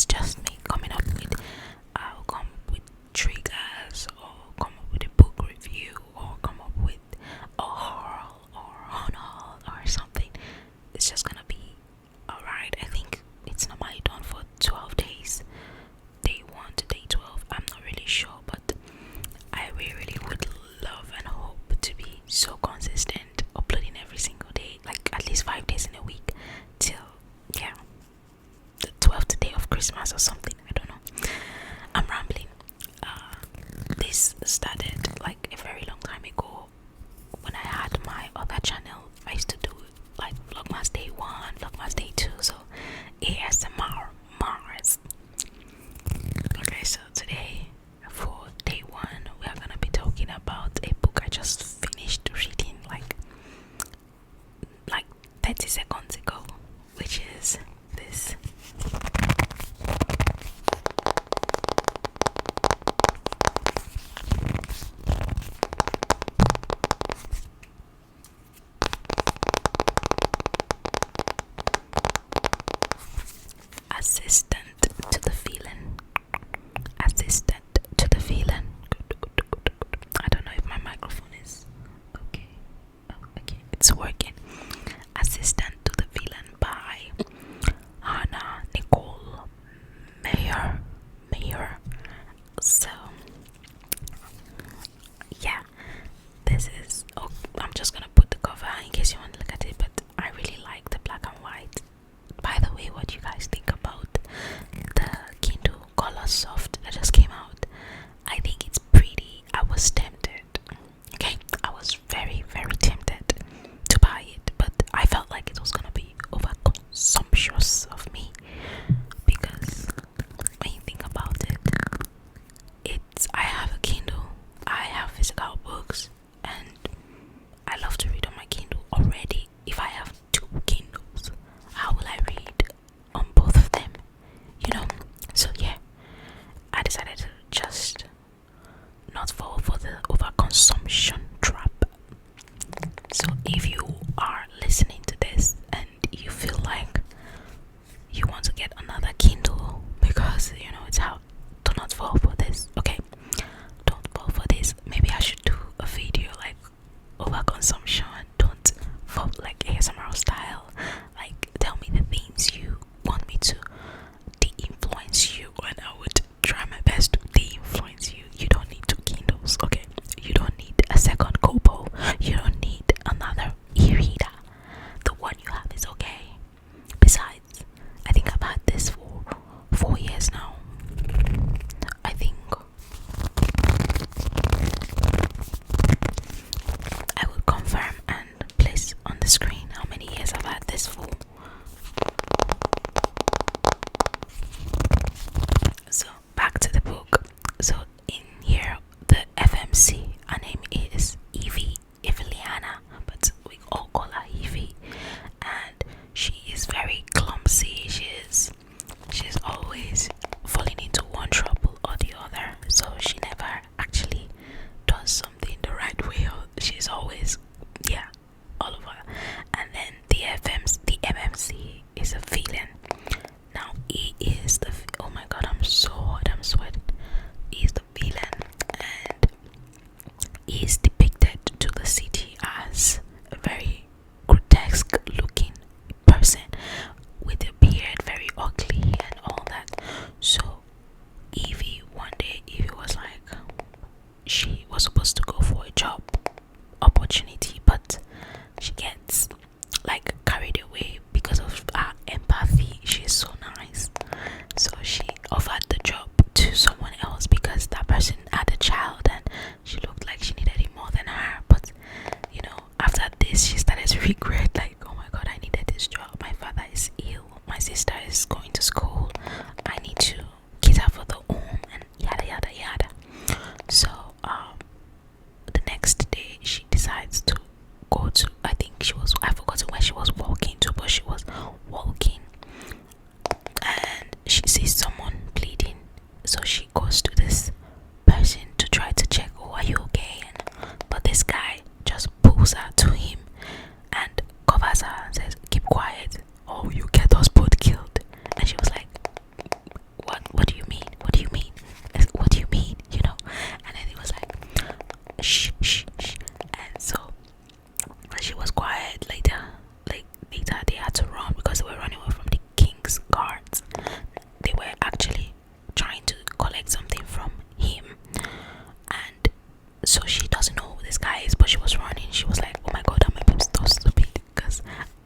it's just me coming up with, I'll come up with triggers, or come up with a book review, or come up with a haul or on haul or something. It's just gonna be alright. I think it's normally done for 12 days, day 1 to day 12. I'm not really sure, but I really would love and hope to be so consistent, uploading every single day, like at least 5 days in a week, till, yeah, the 12th day of Christmas or something. I don't know. I'm rambling. This started like a very long time ago when I had my other channel. I used to do like Vlogmas Day 1, Vlogmas Day 2, so ASMR Mars. Okay, so today for day 1 we are gonna be talking about a book I just finished reading like 30 seconds ago, which is this. collect something from him, and so she doesn't know who this guy is, but she was running. She was like, oh my god, am I being so stupid because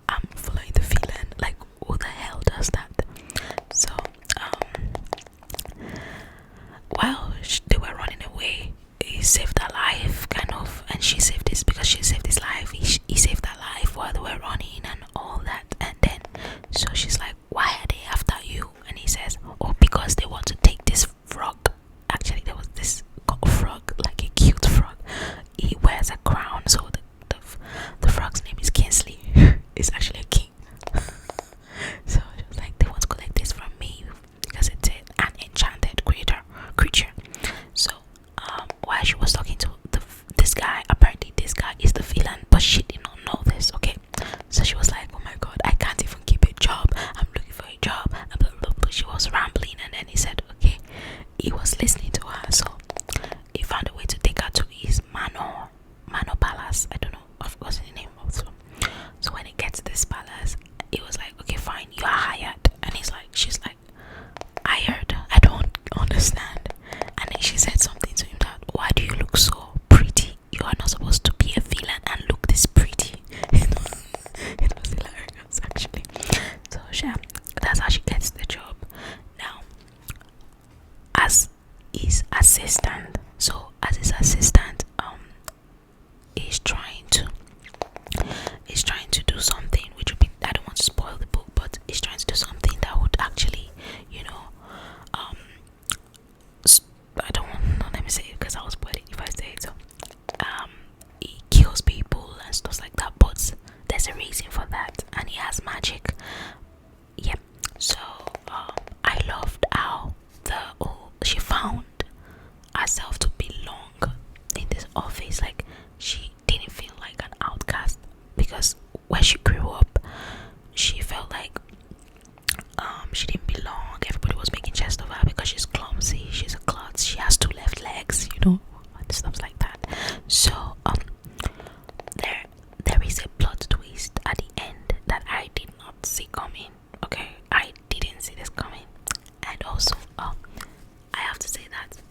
I'm following the villain? Like, who the hell does that? So while they were running away, he saved her life, kind of, and she saved this because she saved his life. He saved her life while they were running and all that. And then so she's like, why are they after you? And he says, oh, because they want to take this frog. Actually, there was this frog, like a cute frog. He wears a crown, so the frog's name is Kingsley. It's actually a king. So she was like, they want to collect this from me because it's an enchanted creature. So while she was talking to this guy, apparently this guy is the villain, but she did not know this. Okay, so she was like, oh my god, I can't even keep a job, I'm looking for a job, and blah, blah, blah. She was rambling, and then he said, okay, he was listening to her, so he found a way to take her to his manor palace. I don't know, of course, the name also. So when he gets to this palace, he was like, okay, fine, you are hired. And she's like, hired? I don't understand. And then she said something to him that, why do you look so pretty? You are not supposed to be a villain and look this pretty. It was hilarious, actually. So that's how she gets the job. Now, as his assistant, he's trying to do something which would be, I don't want to spoil the book, but he's trying to do something that would actually, I don't want, no, let me say it because I will spoil it if I say it. So he kills people and stuff like that, but there's a reason for that, and he has magic. Yep. So I loved how she found herself to belong in this office. Like, she didn't feel like an outcast, because when she grew up, she felt like she didn't belong. Everybody was making jest of her because she's clumsy, she's a klutz, she has 2 left legs, and stuff like that. So there is a plot twist at the end that I did not see coming. Okay, I didn't see this coming. And also I have to say that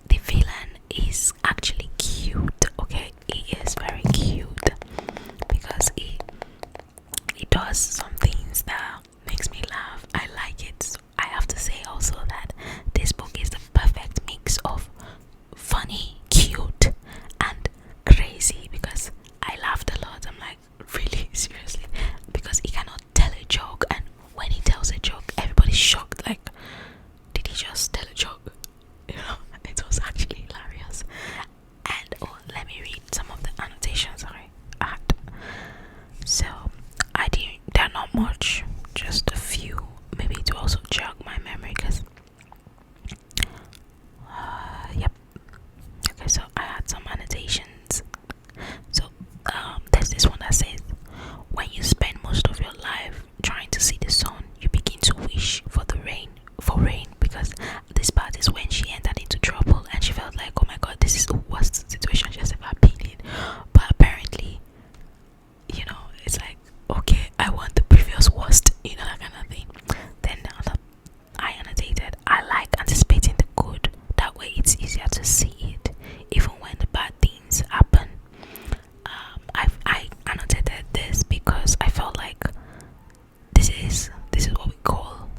the villain is actually cute. Okay, he is very cute because he does some things that makes me laugh. I like it. So I have to say also that this book is the perfect mix of funny, cute, and crazy, because I laughed a lot. I'm like, really, seriously, because he cannot tell a joke, and when he tells a joke, everybody's shocked. Like, did he just tell a joke? It was actually hilarious. And let me read some of the annotations I had. So they're not much, just a few, maybe to also jog my memory, because yep. Okay, so I had some annotations. So there's this one that says, when you spend most of your life trying to see the sun, you begin to wish for rain, because this part is when she entered into trouble and she felt like, oh my god, this is the worst situation she has ever been in. But apparently, it's like, okay, I want the previous worst, that kind of thing. Then I annotated, I like anticipating the good, that way it's easier to see it even when the bad things happen. I annotated this because I felt like this is what we call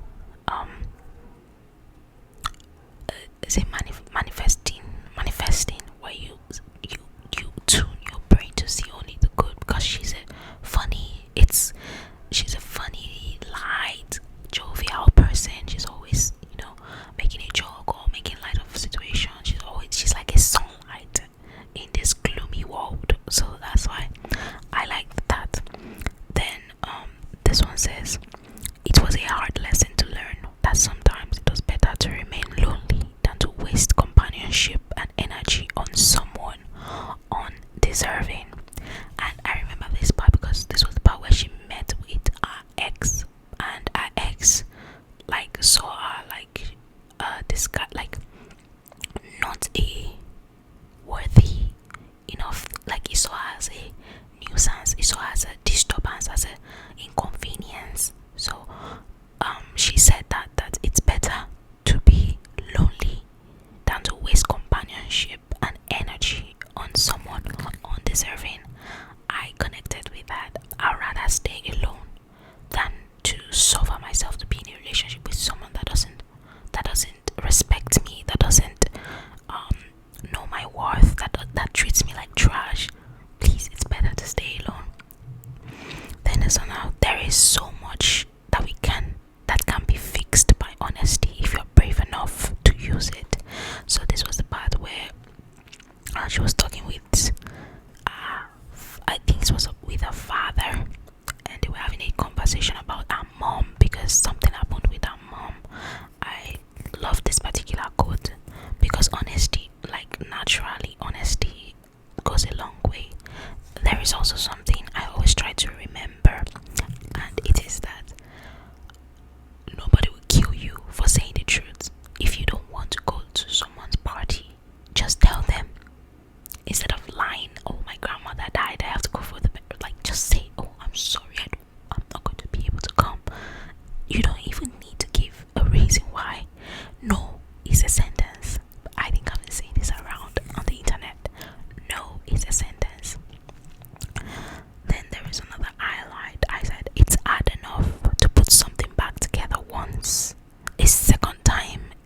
is it manifesting, where you tune your brain to see only the good, because she's a funny, light, jovial person. She's always making a joke or making light of a situation. She's like a sunlight in this gloomy world, so that's why I liked that. Then this one says, it was a hard lesson to learn that sometimes it was better to remain lonely than to waste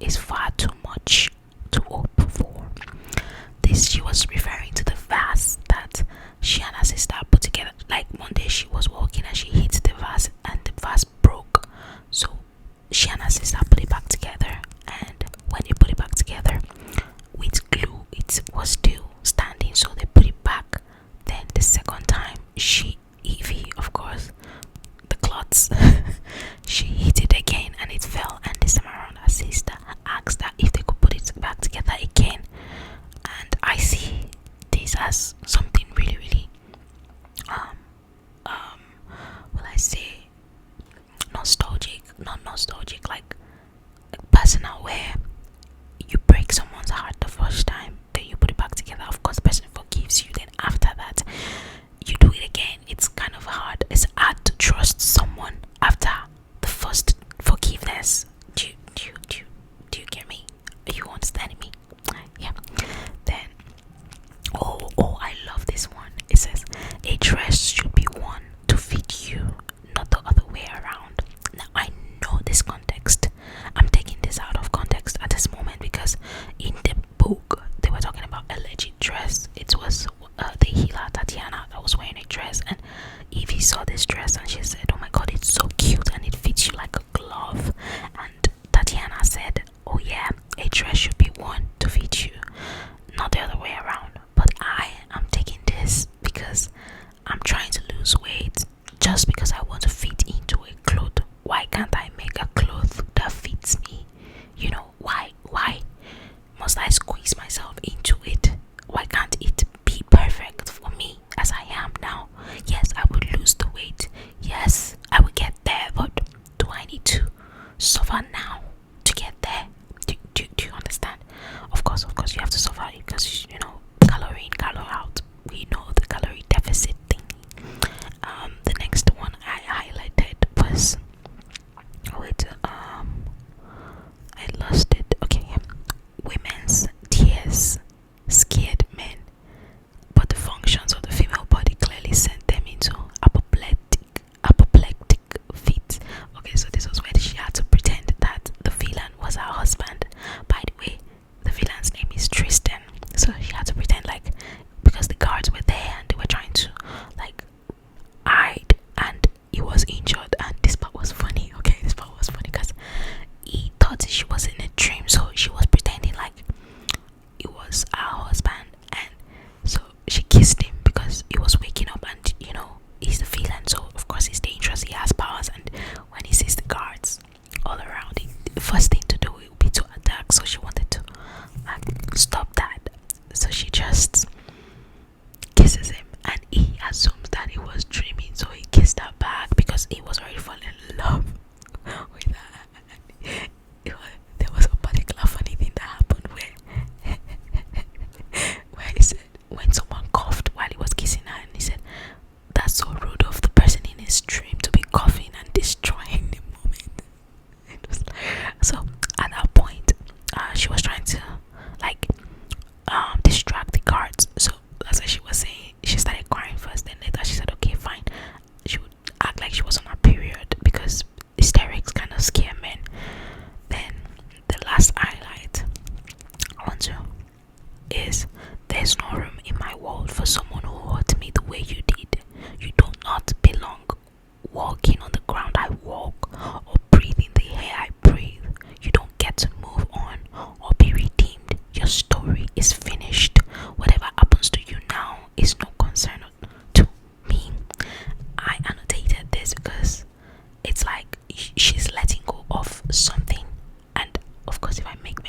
is far too much to hope for. This, she was referring to the vase that she and her sister put together. Like one day she was walking and she hit the vase and the vase broke. So she and her sister put it back together, and when they put it back together with glue, it was still standing, so they put it back. Then the second time, Evie, of course, the clots, she hit it again and it fell. And this time around, her sister asked her if they could put it back together again. And I see this as something really, really, will I say, nostalgic? Not nostalgic, like personal, where you break someone's heart the first time, then you put it back together. Of course, the person forgives you. Then after that, you do it again. It's kind of hard. It's hard to trust someone after the first forgiveness. Do you get me? Are you understanding me? Yeah. Then, I love this one. It says, a dress should be worn to fit you, not the other way around. Now, I know this context. I'm taking this out of context at this moment because in the book they were talking about a legit dress. It was the healer Tatiana that was wearing a dress, and Evie saw this dress and she said, oh my god, it's so cute and it fits you like a glove. And Tatiana said, oh yeah, a dress should be worn to fit you, not the other way around. But I am taking this because I'm trying to lose weight. Just because I want to fit into a cloth, why can't I make a cloth that fits me? You know, why must I squeeze myself into it? Why can't it be perfect for me as I am now? Yes, I would lose the weight. Yes, I will get there, but do I need to suffer now to get there? Do you understand? Of course, you have to suffer because, calorie in, calorie out. We know the calorie deficit thing. The next one I highlighted was, I lost it. Okay, women's tears scared men, but the functions of the female body clearly sent them into apoplectic fit. Okay, so this was where she had to pretend that the villain was her husband. By the way, the villain's name is Tristan. So she had to pretend like, because the guards were there and they were trying to like hide, and he was injured. And this part was funny. Okay, this part was funny because he thought she was in a dream, so she was pretending like it was her husband, and so she kissed him because he was waking up, and he's the villain, so of course he's dangerous, he has powers, and when he sees the guards all around, the first thing to do would be to attack. So she wanted to stop that, so she just kisses him, and he assumes that he was dreaming, so he kissed her back because he was already falling in love with her. There was a particular funny thing that happened where he said, when someone coughed while he was kissing her, and he said, that's so rude of the person in his dream to be coughing and destroying the moment. So at that point, she was trying to like distract the guards. So that's what she was saying. She started crying first, then later she said, okay, fine. She would act like she was on her period because hysterics kind of scare men. Then the last highlight I want to is, there's no room in my world for someone who hurt me the way you did. You do not belong walking on the ground I walk, or breathing the air I breathe. You don't get to move on or be redeemed. Your story is finished. Whatever happens to you now is no concern to me. I annotated this because it's like she's letting go of something, and of course if I make